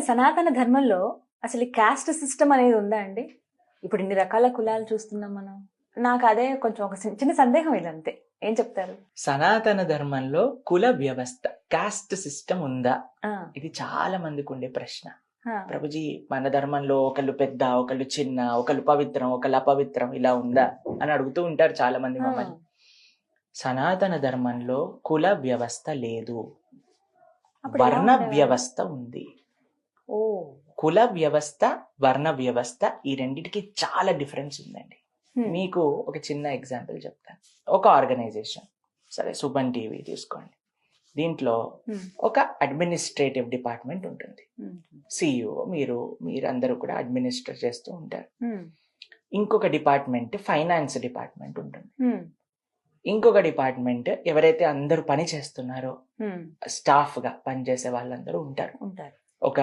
మన సనాతన ధర్మంలో అసలు క్యాస్ట్ సిస్టమ్ అనేది ఉందా అండి? ఇప్పుడు ఇన్ని రకాల కులాలు చూస్తున్నాం మనం. నాకు అదే కొంచెం ఒక చిన్న సందేహం ఇదంతే. ఏం చెప్తారు? సనాతన ధర్మంలో కుల వ్యవస్థ, కాస్ట్ సిస్టమ్ ఉందా? ఆ, ఇది చాలా మందికి ఉండే ప్రశ్న. ఆ, ప్రభుజీ, మన ధర్మంలో ఒకళ్ళు పెద్ద, ఒకళ్ళు చిన్న, ఒకళ్ళు పవిత్రం, ఒకళ్ళు అపవిత్రం, ఇలా ఉందా అని అడుగుతూ ఉంటారు చాలా మంది మమ్మల్ని. సనాతన ధర్మంలో కుల వ్యవస్థ లేదు, అప్పుడు ఎలా వర్ణ ఉండేవారు? వ్యవస్థ ఉంది. ఓ, కుల వ్యవస్థ, వర్ణ వ్యవస్థ, ఈ రెండిటికి చాలా డిఫరెన్స్ ఉందండి. మీకు ఒక చిన్న ఎగ్జాంపుల్ చెప్తాను. ఒక ఆర్గనైజేషన్, సరే సుమన్ టీవీ తీసుకోండి. దీంట్లో ఒక అడ్మినిస్ట్రేటివ్ డిపార్ట్మెంట్ ఉంటుంది. సిఇఓ, మీరందరూ కూడా అడ్మినిస్ట్రేట్ చేస్తూ ఉంటారు. ఇంకొక డిపార్ట్మెంట్ ఫైనాన్స్ డిపార్ట్మెంట్ ఉంటుంది. ఇంకొక డిపార్ట్మెంట్ ఎవరైతే అందరూ పని చేస్తున్నారో స్టాఫ్ గా పనిచేసే వాళ్ళందరూ ఉంటారు. ఒక